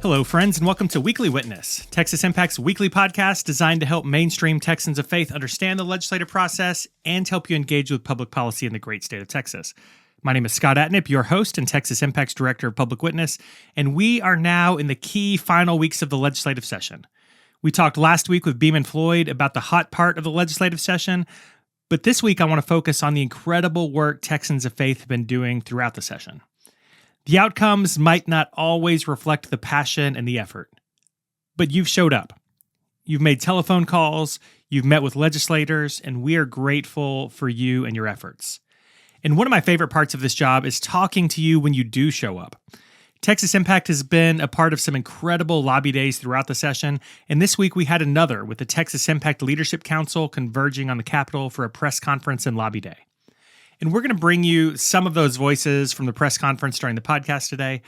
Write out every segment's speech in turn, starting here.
Hello, friends, and welcome to Weekly Witness, Texas Impact's weekly podcast designed to help mainstream Texans of faith understand the legislative process and help you engage with public policy in the great state of Texas. My name is Scott Atnip, your host and Texas Impact's Director of Public Witness, and we are now in the key final weeks of the legislative session. We talked last week with Beam and Floyd about the hot part of the legislative session, but this week I want to focus on the incredible work Texans of faith have been doing throughout the session. The outcomes might not always reflect the passion and the effort, but you've showed up. You've made telephone calls, you've met with legislators, and we are grateful for you and your efforts. And one of my favorite parts of this job is talking to you when you do show up. Texas Impact has been a part of some incredible lobby days throughout the session, and this week we had another with the Texas Impact Leadership Council converging on the Capitol for a press conference and lobby day. And we're going to bring you some of those voices from the press conference during the podcast today,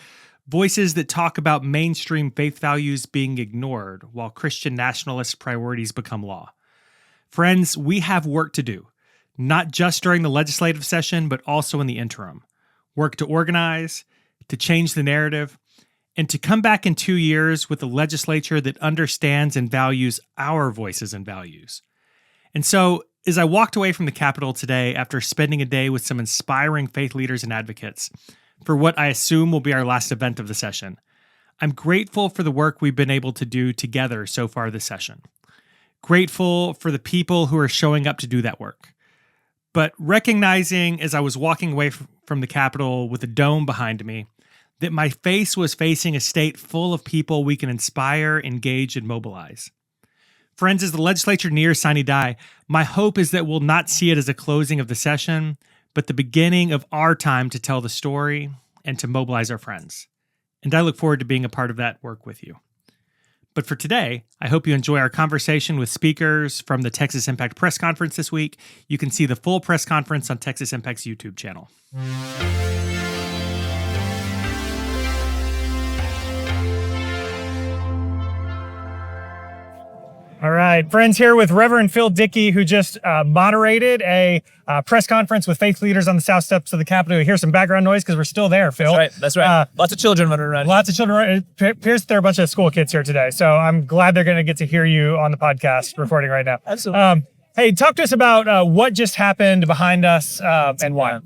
voices that talk about mainstream faith values being ignored while Christian nationalist priorities become law. Friends, we have work to do, not just during the legislative session, but also in the interim. Work to organize, to change the narrative, and to come back in 2 years with a legislature that understands and values our voices and values. And so, as I walked away from the Capitol today after spending a day with some inspiring faith leaders and advocates for what I assume will be our last event of the session, I'm grateful for the work we've been able to do together so far this session. Grateful for the people who are showing up to do that work. But recognizing as I was walking away from the Capitol with a dome behind me, that my face was facing a state full of people we can inspire, engage, and mobilize. Friends, as the legislature nears sine die, my hope is that we'll not see it as a closing of the session, but the beginning of our time to tell the story and to mobilize our friends. And I look forward to being a part of that work with you. But for today, I hope you enjoy our conversation with speakers from the Texas Impact press conference this week. You can see the full press conference on Texas Impact's YouTube channel. All right, friends, here with Reverend Phil Dieke, who just moderated a press conference with faith leaders on the south steps of the Capitol. You hear some background noise because we're still there, Phil. That's right. Lots of children running around. Lots of children. It appears there are a bunch of school kids here today, so I'm glad they're going to get to hear you on the podcast recording right now. Absolutely. Hey, talk to us about what just happened behind us and why.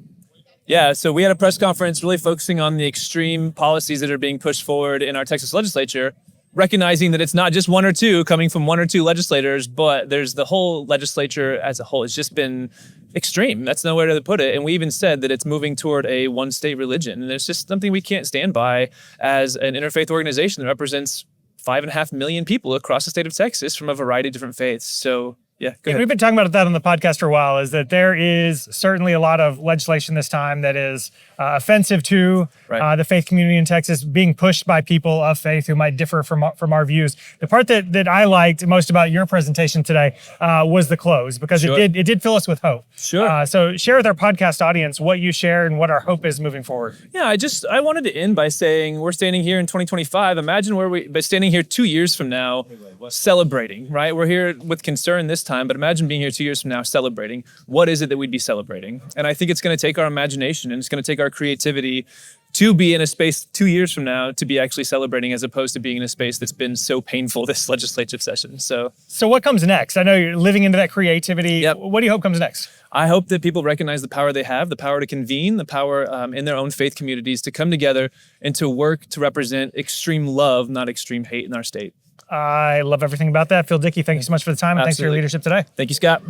Yeah, so we had a press conference really focusing on the extreme policies that are being pushed forward in our Texas legislature, recognizing that it's not just one or two coming from one or two legislators, but there's the whole legislature as a whole. It's just been extreme. That's nowhere to put it. And we even said that it's moving toward a one-state religion. And it's just something we can't stand by as an interfaith organization that represents 5.5 million people across the state of Texas from a variety of different faiths. So yeah, go ahead. We've been talking about that on the podcast for a while, is that there is certainly a lot of legislation this time that is offensive to the faith community in Texas, being pushed by people of faith who might differ from our views. The part that I liked most about your presentation today was the close, because it did fill us with hope. Sure. So share with our podcast audience what you shared and what our hope is moving forward. Yeah, I wanted to end by saying we're standing here in 2025. Imagine but standing here 2 years from now, celebrating, right? We're here with concern this time, but imagine being here 2 years from now celebrating. What is it that we'd be celebrating? And I think it's going to take our imagination and it's going to take our creativity to be in a space 2 years from now to be actually celebrating, as opposed to being in a space that's been so painful this legislative session. So what comes next? I know you're living into that creativity. Yep. What do you hope comes next? I hope that people recognize the power they have, the power to convene, the power in their own faith communities to come together and to work to represent extreme love, not extreme hate in our state. I love everything about that. Phil Dieke, thank you so much for the time, and thanks for your leadership today. Thank you, Scott.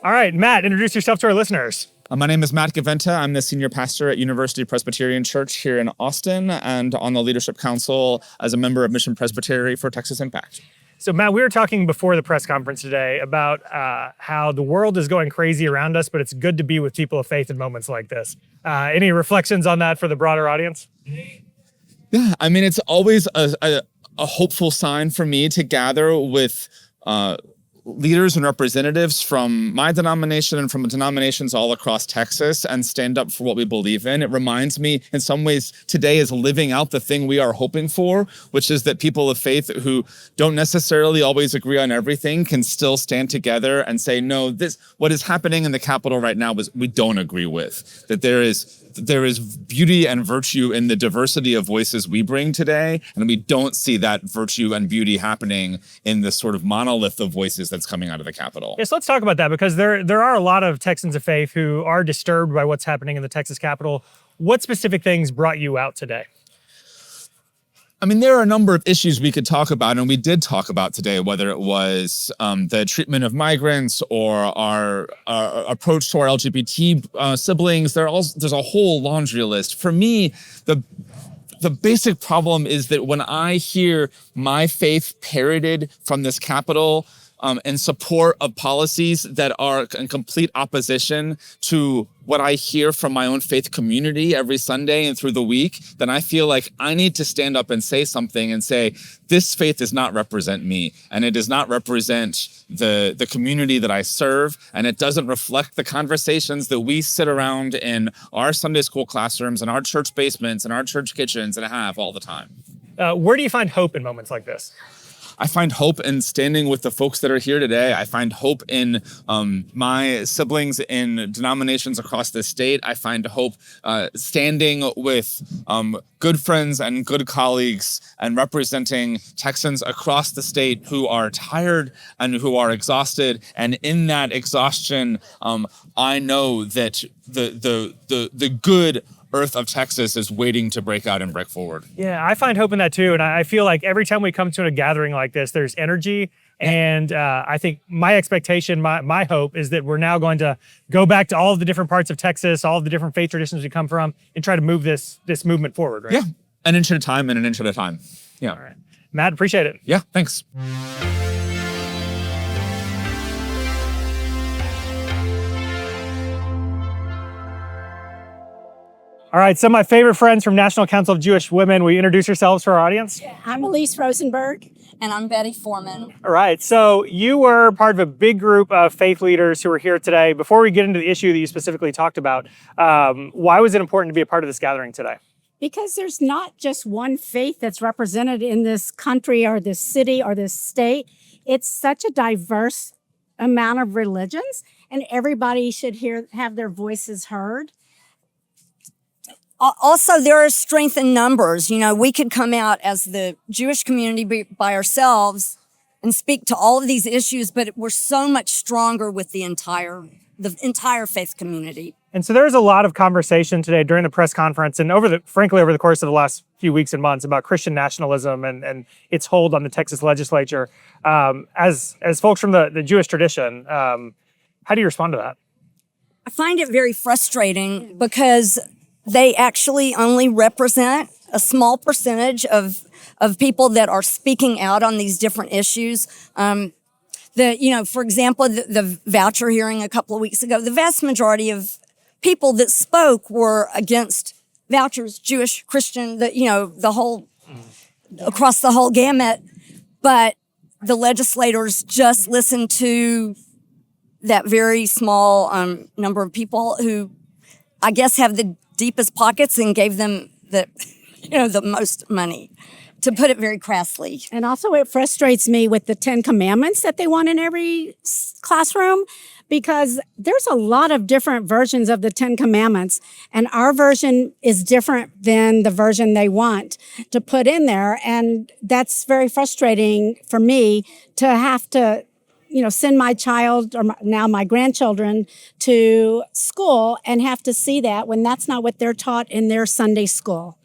All right, Matt, introduce yourself to our listeners. My name is Matt Gaventa. I'm the senior pastor at University Presbyterian Church here in Austin and on the Leadership Council as a member of Mission Presbytery for Texas Impact. So, Matt, we were talking before the press conference today about how the world is going crazy around us, but it's good to be with people of faith in moments like this. Any reflections on that for the broader audience? Yeah, I mean, it's always a hopeful sign for me to gather with leaders and representatives from my denomination and from denominations all across Texas and stand up for what we believe in. It reminds me in some ways today is living out the thing we are hoping for, which is that people of faith who don't necessarily always agree on everything can still stand together and say, no, what is happening in the Capitol right now is we don't agree with, that there is beauty and virtue in the diversity of voices we bring today, and we don't see that virtue and beauty happening in this sort of monolith of voices that's coming out of the Capitol. Yes, let's talk about that, because there are a lot of Texans of faith who are disturbed by what's happening in the Texas Capitol. What specific things brought you out today? I mean, there are a number of issues we could talk about, and we did talk about today, whether it was the treatment of migrants or our approach to our LGBT siblings. There's a whole laundry list. For me, the basic problem is that when I hear my faith parroted from this Capitol in support of policies that are in complete opposition to what I hear from my own faith community every Sunday and through the week, then I feel like I need to stand up and say something and say, this faith does not represent me, and it does not represent the community that I serve, and it doesn't reflect the conversations that we sit around in our Sunday school classrooms and our church basements and our church kitchens and have all the time. Where do you find hope in moments like this? I find hope in standing with the folks that are here today. I find hope in my siblings in denominations across the state. I find hope standing with good friends and good colleagues and representing Texans across the state who are tired and who are exhausted. And in that exhaustion, I know that the good earth of Texas is waiting to break out and break forward. Yeah, I find hope in that too. And I feel like every time we come to a gathering like this, there's energy. And I think my expectation, my hope is that we're now going to go back to all of the different parts of Texas, all of the different faith traditions we come from, and try to move this movement forward, right? Yeah, an inch at a time and an inch at a time. Yeah. All right. Matt, appreciate it. Yeah, thanks. All right, some of my favorite friends from National Council of Jewish Women. Will you introduce yourselves for our audience? I'm Elyse Rosenberg. And I'm Bettie Forman. All right, so you were part of a big group of faith leaders who were here today. Before we get into the issue that you specifically talked about, why was it important to be a part of this gathering today? Because there's not just one faith that's represented in this country or this city or this state. It's such a diverse amount of religions, and everybody should have their voices heard. Also, there is strength in numbers. You know, we could come out as the Jewish community by ourselves and speak to all of these issues, but we're so much stronger with the entire faith community. And so there's a lot of conversation today during the press conference and over the course of the last few weeks and months about Christian nationalism and its hold on the Texas legislature. As folks from the Jewish tradition, how do you respond to that? I find it very frustrating because they actually only represent a small percentage of people that are speaking out on these different issues. For example, the voucher hearing a couple of weeks ago, the vast majority of people that spoke were against vouchers, Jewish, Christian, across the whole gamut. But the legislators just listened to that very small number of people who, I guess, have the deepest pockets and gave them the most money, to put it very crassly. And also it frustrates me with the 10 Commandments that they want in every classroom, because there's a lot of different versions of the 10 Commandments, and our version is different than the version they want to put in there. And that's very frustrating for me to have to send my child or now my grandchildren to school and have to see that when that's not what they're taught in their Sunday school.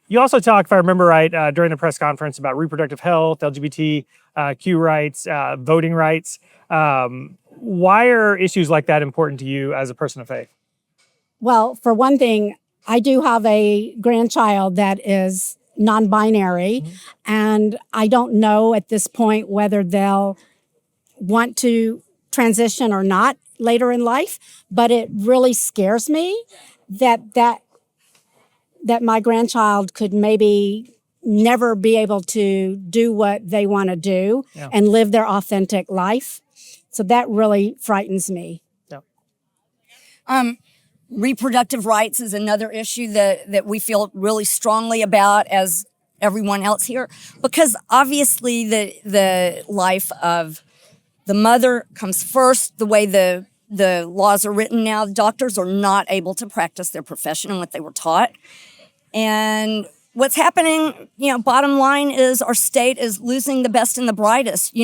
You also talked, if I remember right, during the press conference about reproductive health, LGBTQ rights, voting rights. Why are issues like that important to you as a person of faith? Well, for one thing, I do have a grandchild that is non-binary, and I don't know at this point whether they'll want to transition or not later in life, but it really scares me that my grandchild could maybe never be able to do what they want to do and live their authentic life. So that really frightens me. Reproductive rights is another issue that we feel really strongly about, as everyone else here, because obviously the life of the mother comes first. The way the laws are written now, doctors are not able to practice their profession and what they were taught. And what's happening, bottom line is our state is losing the best and the brightest,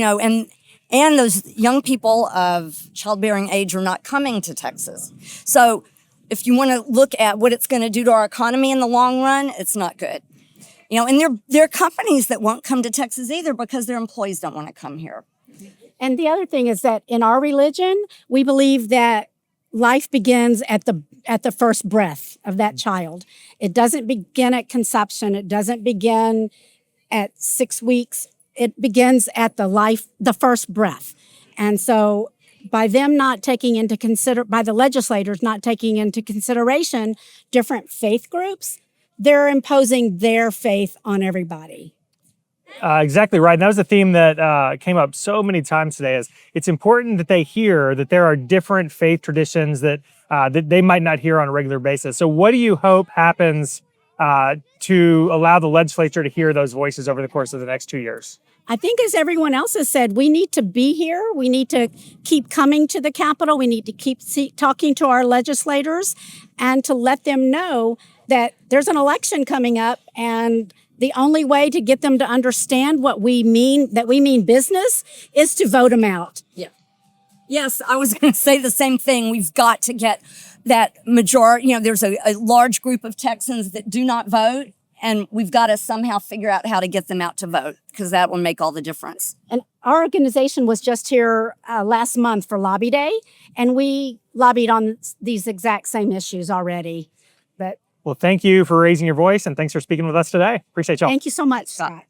and those young people of childbearing age are not coming to Texas. So if you want to look at what it's going to do to our economy in the long run, it's not good. And there are companies that won't come to Texas either because their employees don't want to come here. And the other thing is that in our religion, we believe that life begins at the first breath of that child. It doesn't begin at conception. It doesn't begin at 6 weeks. It begins at the first breath. And so by them not taking into by the legislators not taking into consideration different faith groups, they're imposing their faith on everybody. Exactly right. And that was a theme that came up so many times today. Is it's important that they hear that there are different faith traditions that they might not hear on a regular basis. So what do you hope happens to allow the legislature to hear those voices over the course of the next 2 years? I think, as everyone else has said, we need to be here. We need to keep coming to the Capitol. We need to keep talking to our legislators and to let them know that there's an election coming up, and the only way to get them to understand what we mean, that we mean business, is to vote them out. Yeah. Yes, I was going to say the same thing. We've got to get that majority. There's a large group of Texans that do not vote, and we've got to somehow figure out how to get them out to vote, because that will make all the difference. And our organization was just here last month for Lobby Day, and we lobbied on these exact same issues already. But Well, thank you for raising your voice, and thanks for speaking with us today. Appreciate y'all. thank you so much, Scott.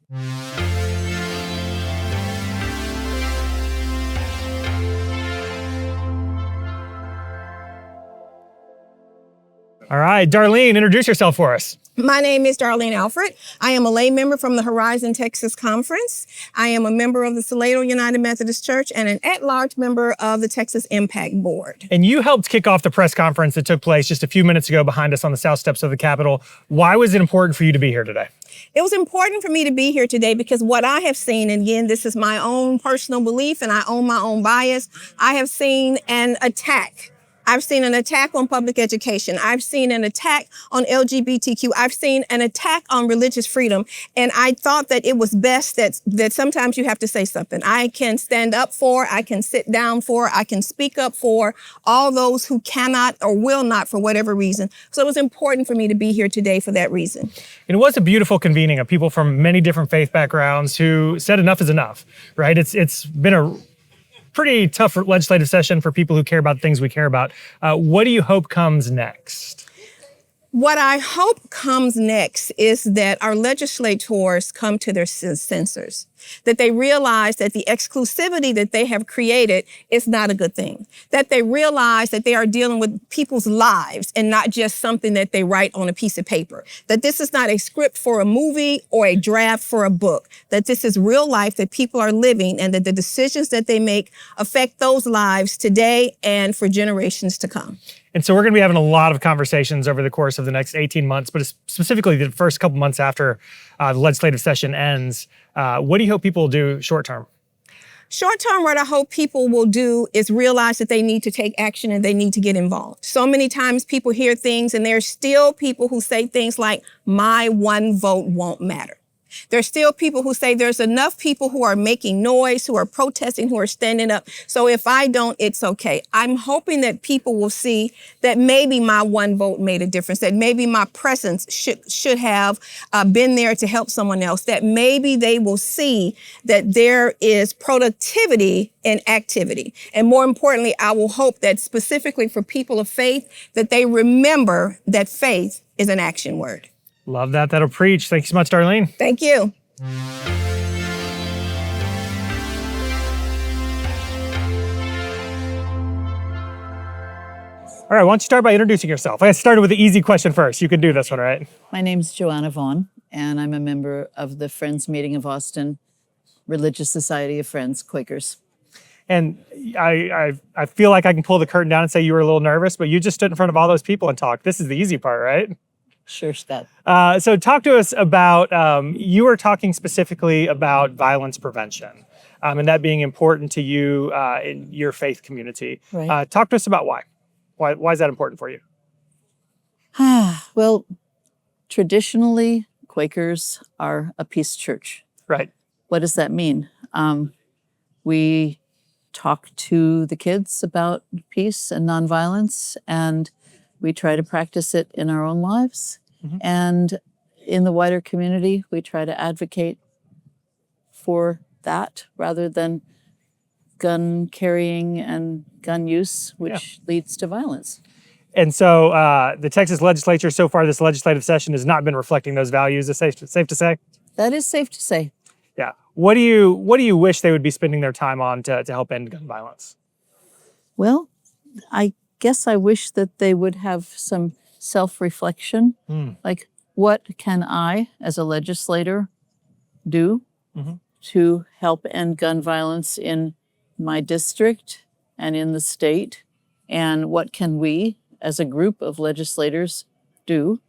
All right, Darlene, introduce yourself for us. My name is Darlene Alfred. I am a lay member from the Horizon Texas Conference. I am a member of the Salado United Methodist Church and an at-large member of the Texas Impact Board. And you helped kick off the press conference that took place just a few minutes ago behind us on the south steps of the Capitol. Why was it important for you to be here today? It was important for me to be here today because what I have seen, and again, this is my own personal belief and I own my own bias, I have seen an attack. I've seen an attack on public education. I've seen an attack on LGBTQ. I've seen an attack on religious freedom. And I thought that it was best that sometimes you have to say something. I can stand up for, I can sit down for, I can speak up for all those who cannot or will not for whatever reason. So it was important for me to be here today for that reason. It was a beautiful convening of people from many different faith backgrounds who said enough is enough, right? It's been a pretty tough legislative session for people who care about the things we care about. What do you hope comes next? What I hope comes next is that our legislators come to their senses, that they realize that the exclusivity that they have created is not a good thing, that they realize that they are dealing with people's lives and not just something that they write on a piece of paper, that this is not a script for a movie or a draft for a book, that this is real life that people are living and that the decisions that they make affect those lives today and for generations to come. And so we're going to be having a lot of conversations over the course of the next 18 months, but specifically the first couple months after the legislative session ends. What do you hope people will do short term? Short term, what I hope people will do is realize that they need to take action and they need to get involved. So many times people hear things and there's still people who say things like, my one vote won't matter. There's still people who say there's enough people who are making noise, who are protesting, who are standing up. So if I don't, it's okay. I'm hoping that people will see that maybe my one vote made a difference, that maybe my presence should have been there to help someone else, that maybe they will see that there is productivity in activity. And more importantly, I will hope that specifically for people of faith, that they remember that faith is an action word. Love that. That'll preach. Thank you so much, Darlene. Thank you. All right, why don't you start by introducing yourself? I started with the easy question first. You can do this one, right? My name's Joanna Vaughn, and I'm a member of the Friends Meeting of Austin Religious Society of Friends, Quakers. And I feel like I can pull the curtain down and say you were a little nervous, but you just stood in front of all those people and talked. This is the easy part, right? Sure, Scott. So talk to us about, you were talking specifically about violence prevention, and that being important to you in your faith community. Right. Talk to us about why. Why is that important for you? Well, traditionally, Quakers are a peace church. Right. What does that mean? We talk to the kids about peace and nonviolence, and we try to practice it in our own lives. Mm-hmm. And in the wider community, we try to advocate for that rather than gun carrying and gun use, which leads to violence. And so the Texas legislature so far this legislative session has not been reflecting those values. Is it safe to say? That is safe to say. Yeah. What do you wish they would be spending their time on to help end gun violence? Well, I guess I wish that they would have some self-reflection. Like, what can I, as a legislator, do to help end gun violence in my district and in the state? And what can we, as a group of legislators, do?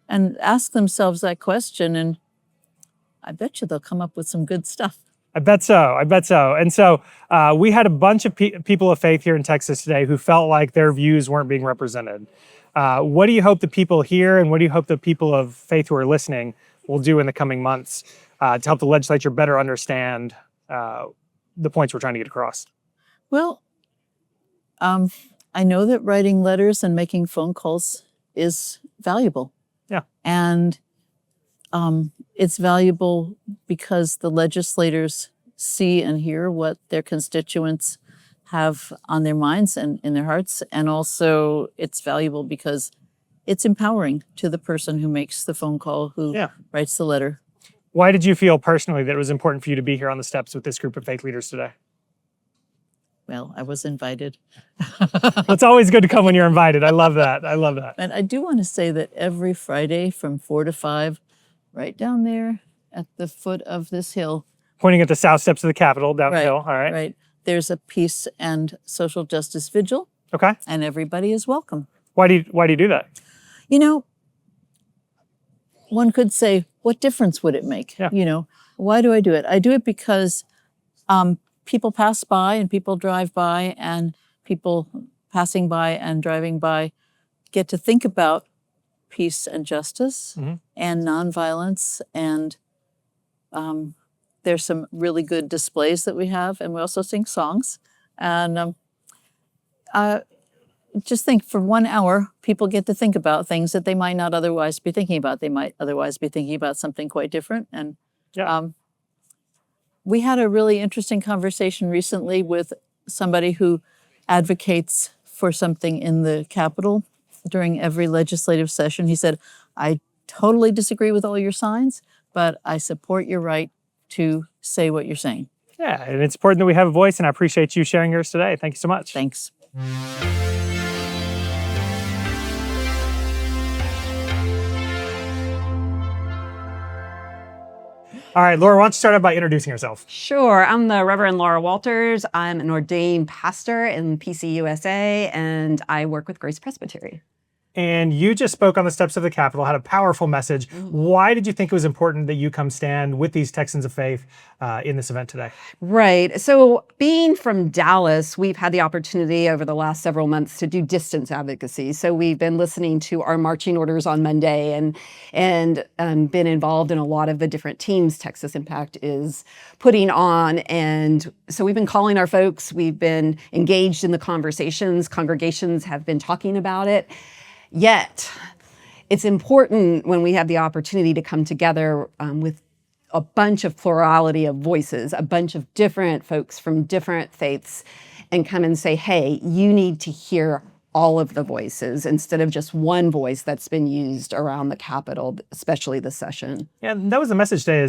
And ask themselves that question, and I bet you they'll come up with some good stuff. I bet so. And so we had a bunch of people of faith here in Texas today who felt like their views weren't being represented. What do you hope the people here, and what do you hope the people of faith who are listening will do in the coming months to help the legislature better understand the points we're trying to get across? Well, I know that writing letters and making phone calls is valuable. Yeah. And it's valuable because the legislators see and hear what their constituents have on their minds and in their hearts. And also it's valuable because it's empowering to the person who makes the phone call, who writes the letter. Why did you feel personally that it was important for you to be here on the steps with this group of faith leaders today? Well, I was invited. It's always good to come when you're invited. I love that. And I do want to say that every Friday from 4 to 5, right down there at the foot of this hill. Pointing at the south steps of the Capitol down the hill. All right. Right. There's a peace and social justice vigil. Okay. And everybody is welcome. Why do you do that? You know, one could say, what difference would it make? Yeah. You know, why do I do it? I do it because people pass by and people drive by, and people passing by and driving by get to think about peace and justice and nonviolence. And there's some really good displays that we have, and we also sing songs. And just think, for 1 hour, people get to think about things that they might not otherwise be thinking about. They might otherwise be thinking about something quite different. And we had a really interesting conversation recently with somebody who advocates for something in the Capitol during every legislative session. He said, I totally disagree with all your signs, but I support your right to say what you're saying. Yeah, and it's important that we have a voice, and I appreciate you sharing yours today. Thank you so much. Thanks. All right, Laura, why don't you start out by introducing yourself? Sure. I'm the Reverend Laura Walters. I'm an ordained pastor in PCUSA, and I work with Grace Presbytery. And you just spoke on the steps of the Capitol, had a powerful message. Why did you think it was important that you come stand with these Texans of faith in this event today? Right. So being from Dallas, we've had the opportunity over the last several months to do distance advocacy. So we've been listening to our marching orders on Monday and been involved in a lot of the different teams Texas Impact is putting on. And so we've been calling our folks. We've been engaged in the conversations. Congregations have been talking about it. Yet, it's important when we have the opportunity to come together with a bunch of plurality of voices, a bunch of different folks from different faiths, and come and say, hey, you need to hear all of the voices instead of just one voice that's been used around the Capitol, especially this session. Yeah, and that was the message today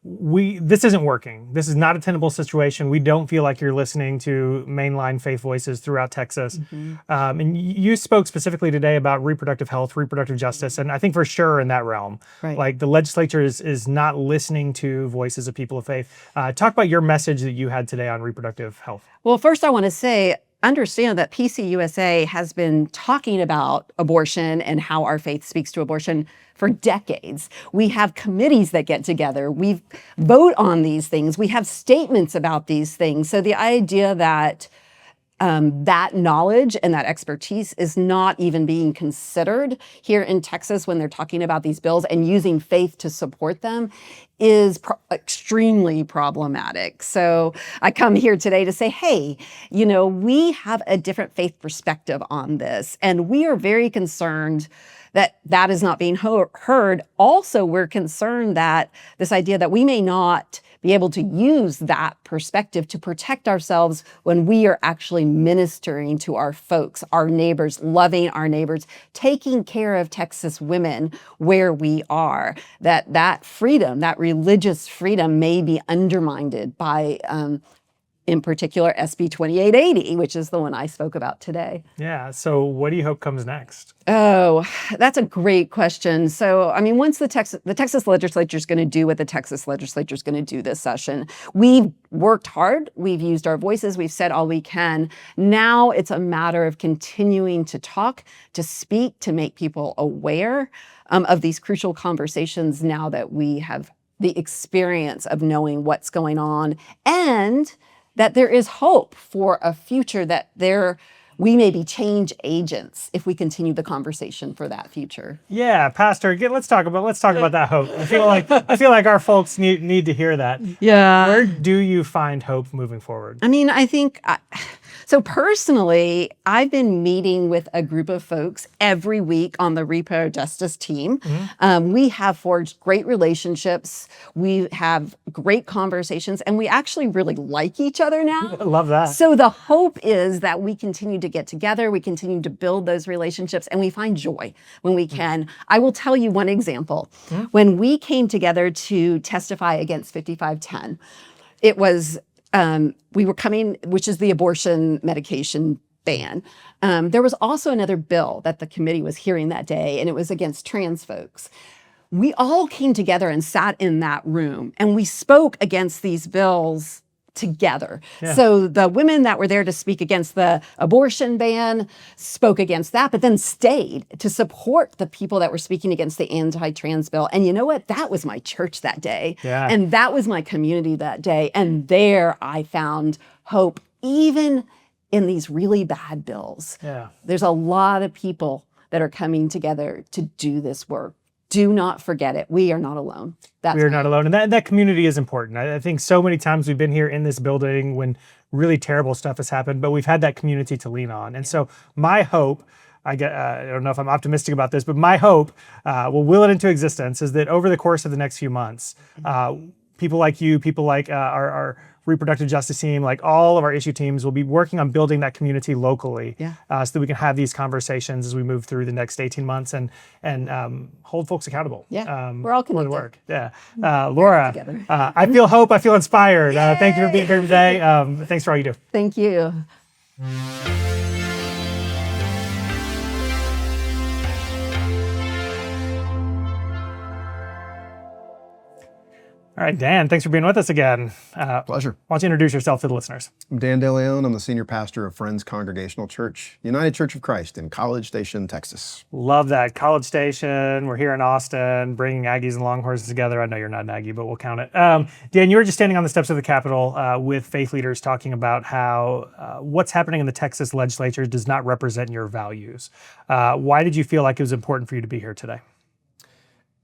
this isn't working. This is not a tenable situation. We don't feel like you're listening to mainline faith voices throughout Texas. And you spoke specifically today about reproductive health, reproductive justice, and I think for sure in that realm. Right. Like the legislature is not listening to voices of people of faith. Talk about your message that you had today on reproductive health. Well, first I want to say, understand that PCUSA has been talking about abortion and how our faith speaks to abortion for decades. We have committees that get together. We vote on these things. We have statements about these things. So the idea that that knowledge and that expertise is not even being considered here in Texas when they're talking about these bills and using faith to support them is extremely problematic. So I come here today to say, hey, we have a different faith perspective on this, and we are very concerned that is not being heard. Also, we're concerned that this idea that we may not be able to use that perspective to protect ourselves when we are actually ministering to our folks, our neighbors, loving our neighbors, taking care of Texas women where we are, that freedom, that religious freedom may be undermined by in particular, SB 2880, which is the one I spoke about today. Yeah. So what do you hope comes next? Oh, that's a great question. So, I mean, once the Texas legislature is going to do what the Texas legislature is going to do this session, we've worked hard. We've used our voices. We've said all we can. Now it's a matter of continuing to talk, to speak, to make people aware of these crucial conversations now that we have the experience of knowing what's going on, and that there is hope for a future, that we may be change agents if we continue the conversation for that future. Yeah, Pastor, let's talk about that hope. I feel like our folks need to hear that. Yeah. Where do you find hope moving forward? I mean, I think so personally, I've been meeting with a group of folks every week on the reproductive justice team. We have forged great relationships. We have great conversations, and we actually really like each other now. I love that. So the hope is that we continue to get together, we continue to build those relationships, and we find joy when we can. I will tell you one example. When we came together to testify against 5510, it was we were coming, which is the abortion medication ban. There was also another bill that the committee was hearing that day, and it was against trans folks. We all came together and sat in that room, and we spoke against these bills together. Yeah. So the women that were there to speak against the abortion ban spoke against that, but then stayed to support the people that were speaking against the anti-trans bill. And you know what? That was my church that day. Yeah. And that was my community that day. And there I found hope, even in these really bad bills. Yeah. There's a lot of people that are coming together to do this work. Do not forget it. We are not alone. We are not alone. And that community is important. I think so many times we've been here in this building when really terrible stuff has happened, but we've had that community to lean on. And so my hope, I don't know if I'm optimistic about this, but my hope, we'll will it into existence, is that over the course of the next few months, people like you, people like our reproductive justice team, like all of our issue teams, will be working on building that community locally, so that we can have these conversations as we move through the next 18 months and hold folks accountable. We're all connected. For the work. Laura, I feel hope. I feel inspired. Thank you for being here today. Thanks for all you do. Thank you. All right, Dan, thanks for being with us again. Pleasure. Why don't you introduce yourself to the listeners? I'm Dan DeLeon. I'm the senior pastor of Friends Congregational Church, United Church of Christ in College Station, Texas. Love that. College Station. We're here in Austin, bringing Aggies and Longhorns together. I know you're not an Aggie, but we'll count it. Dan, you were just standing on the steps of the Capitol with faith leaders talking about how what's happening in the Texas legislature does not represent your values. Why did you feel like it was important for you to be here today?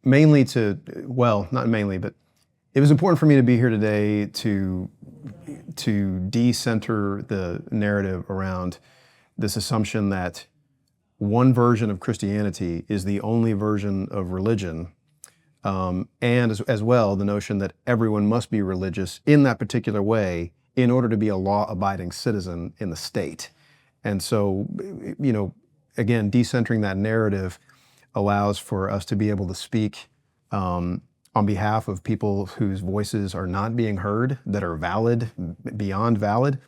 Mainly not mainly, but it was important for me to be here today to decenter the narrative around this assumption that one version of Christianity is the only version of religion, and as well the notion that everyone must be religious in that particular way in order to be a law-abiding citizen in the state. And so, again, decentering that narrative allows for us to be able to speak on behalf of people whose voices are not being heard, that are valid, beyond valid,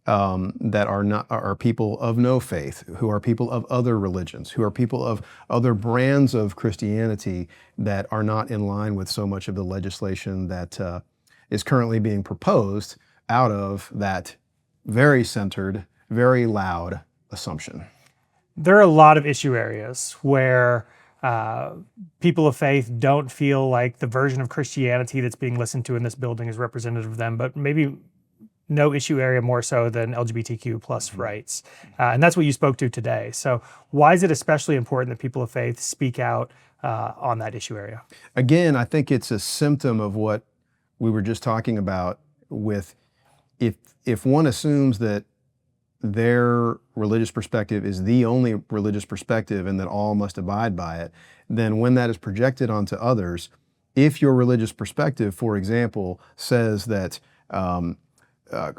that are people of no faith, who are people of other religions, who are people of other brands of Christianity that are not in line with so much of the legislation that is currently being proposed out of that very centered, very loud assumption. There are a lot of issue areas where people of faith don't feel like the version of Christianity that's being listened to in this building is representative of them, but maybe no issue area more so than LGBTQ plus rights. And that's what you spoke to today. So why is it especially important that people of faith speak out on that issue area? Again, I think it's a symptom of what we were just talking about with if one assumes that their religious perspective is the only religious perspective and that all must abide by it, then when that is projected onto others, if your religious perspective, for example, says that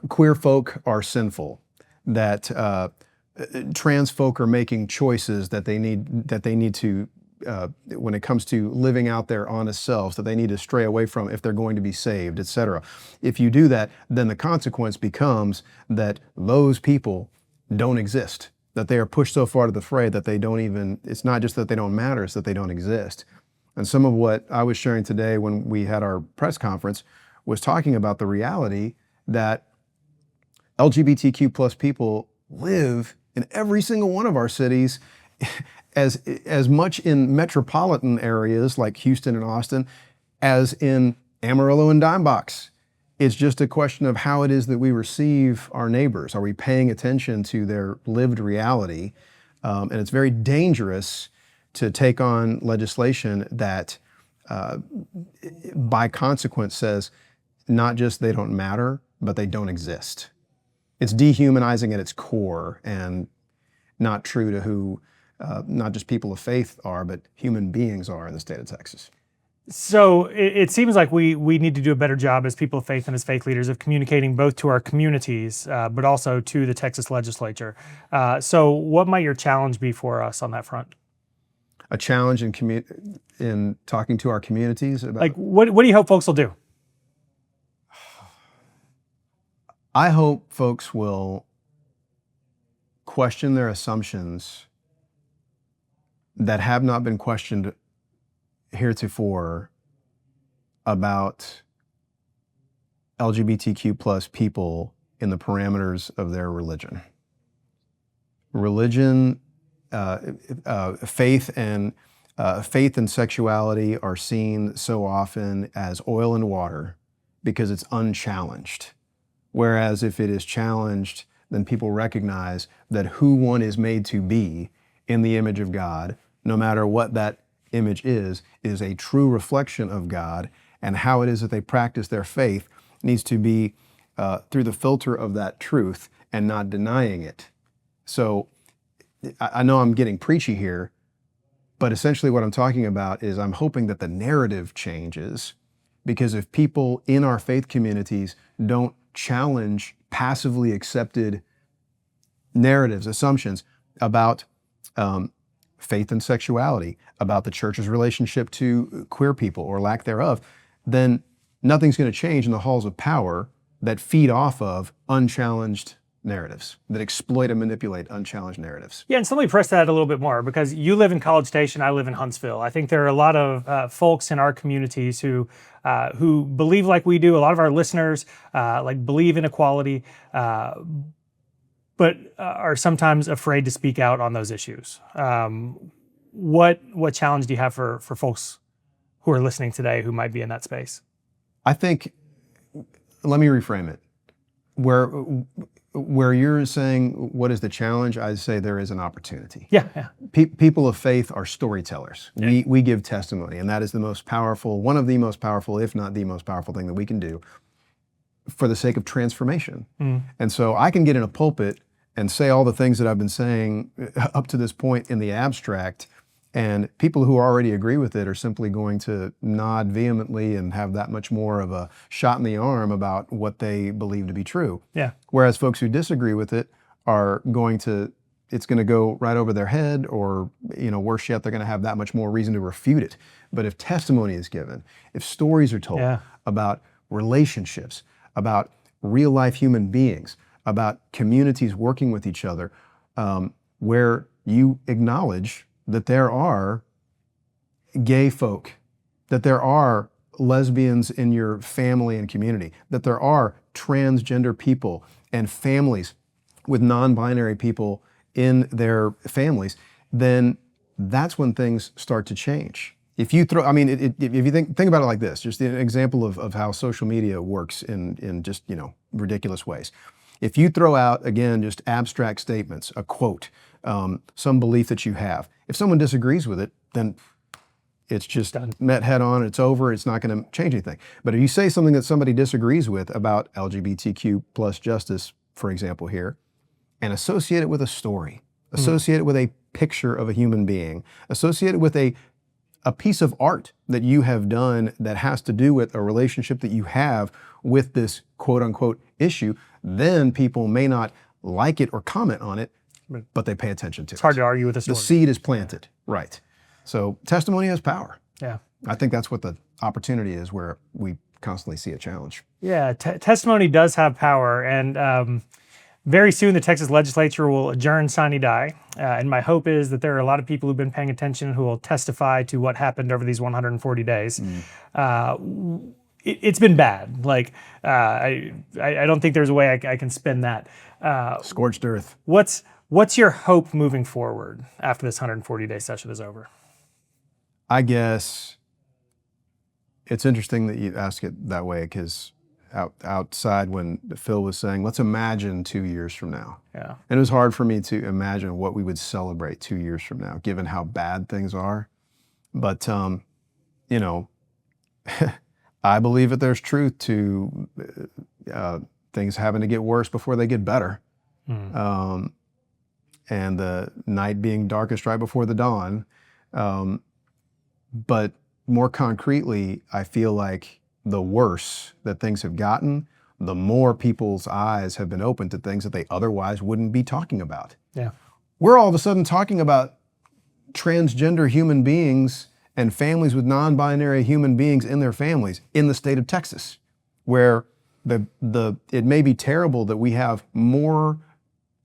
queer folk are sinful, that trans folk are making choices that they need to, when it comes to living out their honest selves, that they need to stray away from if they're going to be saved, etc. If you do that, then the consequence becomes that those people don't exist, that they are pushed so far to the fray that they don't even, it's not just that they don't matter, it's that they don't exist. And some of what I was sharing today when we had our press conference was talking about the reality that LGBTQ plus people live in every single one of our cities, as much in metropolitan areas like Houston and Austin as in Amarillo and Dimebox. It's just a question of how it is that we receive our neighbors. Are we paying attention to their lived reality? And it's very dangerous to take on legislation that by consequence says not just they don't matter, but they don't exist. It's dehumanizing at its core and not true to who not just people of faith are, but human beings are in the state of Texas. So it seems like we need to do a better job as people of faith and as faith leaders of communicating both to our communities, but also to the Texas legislature. So what might your challenge be for us on that front? A challenge in talking to our communities about, like what do you hope folks will do? I hope folks will question their assumptions that have not been questioned heretofore about LGBTQ plus people in the parameters of their religion. Religion, faith and sexuality are seen so often as oil and water because it's unchallenged. Whereas if it is challenged, then people recognize that who one is made to be in the image of God, no matter what that image is a true reflection of God, and how it is that they practice their faith needs to be through the filter of that truth and not denying it. So I know I'm getting preachy here, but essentially what I'm talking about is I'm hoping that the narrative changes, because if people in our faith communities don't challenge passively accepted narratives, assumptions about faith and sexuality, about the church's relationship to queer people or lack thereof, then nothing's going to change in the halls of power that feed off of unchallenged narratives, that exploit and manipulate unchallenged narratives. Yeah, and so let me press that a little bit more, because you live in College Station, I live in Huntsville. I think there are a lot of folks in our communities who believe like we do. A lot of our listeners believe in equality, but are sometimes afraid to speak out on those issues. What challenge do you have for folks who are listening today who might be in that space? I think, let me reframe it. Where you're saying, what is the challenge? I'd say there is an opportunity. Yeah. People of faith are storytellers. Yeah. We give testimony, and that is the most powerful, one of the most powerful, if not the most powerful thing that we can do for the sake of transformation. And so I can get in a pulpit and say all the things that I've been saying up to this point in the abstract, and people who already agree with it are simply going to nod vehemently and have that much more of a shot in the arm about what they believe to be true. Yeah. Whereas folks who disagree with it are going to, it's going to go right over their head, or, worse yet, they're going to have that much more reason to refute it. But if testimony is given, if stories are told about relationships, about real life human beings, about communities working with each other, where you acknowledge that there are gay folk, that there are lesbians in your family and community, that there are transgender people and families with non-binary people in their families, then that's when things start to change. If you throw, if you think about it like this, just an example of how social media works in just, ridiculous ways. If you throw out, again, just abstract statements, a quote, some belief that you have, if someone disagrees with it, then it's just met head on, it's over, it's not going to change anything. But if you say something that somebody disagrees with about LGBTQ plus justice, for example here, and associate it with a story, associate it with a picture of a human being, associate it with a piece of art that you have done that has to do with a relationship that you have with this quote unquote issue, then people may not like it or comment on it, but they pay attention to it. It's hard to argue with a story. The seed is planted, right. So testimony has power. Yeah. I think that's what the opportunity is, where we constantly see a challenge. Yeah, testimony does have power. And very soon the Texas legislature will adjourn sine die. And my hope is that there are a lot of people who've been paying attention who will testify to what happened over these 140 days. It's been bad. Like, I don't think there's a way I can spin that. Scorched earth. What's your hope moving forward after this 140-day session is over? I guess it's interesting that you ask it that way, because outside when Phil was saying, let's imagine 2 years from now. Yeah. And it was hard for me to imagine what we would celebrate 2 years from now, given how bad things are. But, I believe that there's truth to things having to get worse before they get better. And the night being darkest right before the dawn. But more concretely, I feel like the worse that things have gotten, the more people's eyes have been opened to things that they otherwise wouldn't be talking about. Yeah. We're all of a sudden talking about transgender human beings and families with non-binary human beings in their families in the state of Texas, where it may be terrible that we have more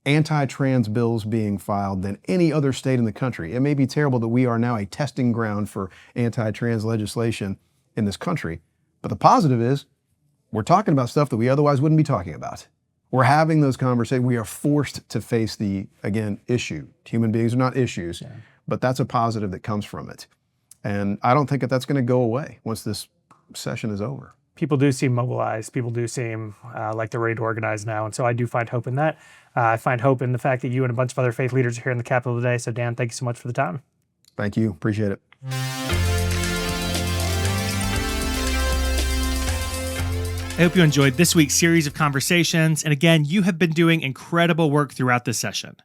anti-trans bills being filed than any other state in the country. It may be terrible that we are now a testing ground for anti-trans legislation in this country. But the positive is we're talking about stuff that we otherwise wouldn't be talking about. We're having those conversations. We are forced to face the, again, issue. Human beings are not issues, but that's a positive that comes from it. And I don't think that that's going to go away once this session is over. People do seem mobilized. People do seem like they're ready to organize now. And so I do find hope in that. I find hope in the fact that you and a bunch of other faith leaders are here in the Capitol today. So Dan, thank you so much for the time. Thank you. Appreciate it. I hope you enjoyed this week's series of conversations. And again, you have been doing incredible work throughout this session.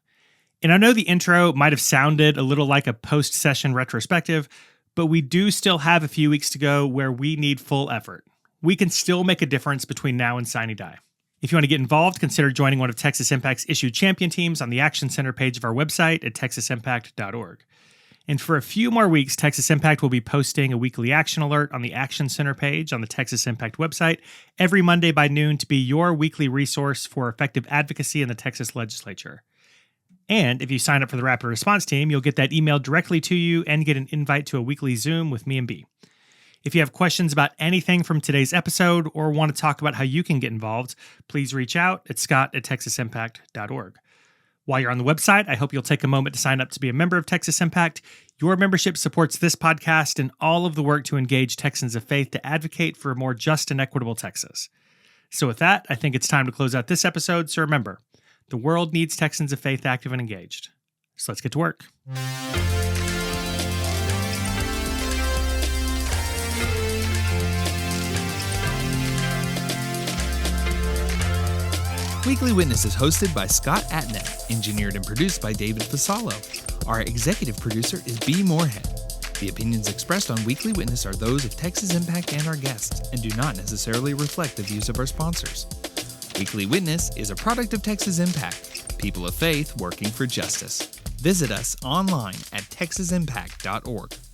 And I know the intro might have sounded a little like a post-session retrospective, but we do still have a few weeks to go where we need full effort. We can still make a difference between now and sine die. If you want to get involved, consider joining one of Texas Impact's Issue Champion teams on the Action Center page of our website at texasimpact.org. And for a few more weeks, Texas Impact will be posting a weekly action alert on the Action Center page on the Texas Impact website every Monday by noon to be your weekly resource for effective advocacy in the Texas legislature. And if you sign up for the Rapid Response Team, you'll get that email directly to you and get an invite to a weekly Zoom with me and B. If you have questions about anything from today's episode or want to talk about how you can get involved, please reach out at scott@texasimpact.org. While you're on the website, I hope you'll take a moment to sign up to be a member of Texas Impact. Your membership supports this podcast and all of the work to engage Texans of faith to advocate for a more just and equitable Texas. So with that, I think it's time to close out this episode. So remember, the world needs Texans of faith active and engaged. So let's get to work. Weekly Witness is hosted by Scott Atnet, engineered and produced by David Fasalo. Our executive producer is B. Moorhead. The opinions expressed on Weekly Witness are those of Texas Impact and our guests, and do not necessarily reflect the views of our sponsors. Weekly Witness is a product of Texas Impact. people of faith working for justice. Visit us online at texasimpact.org.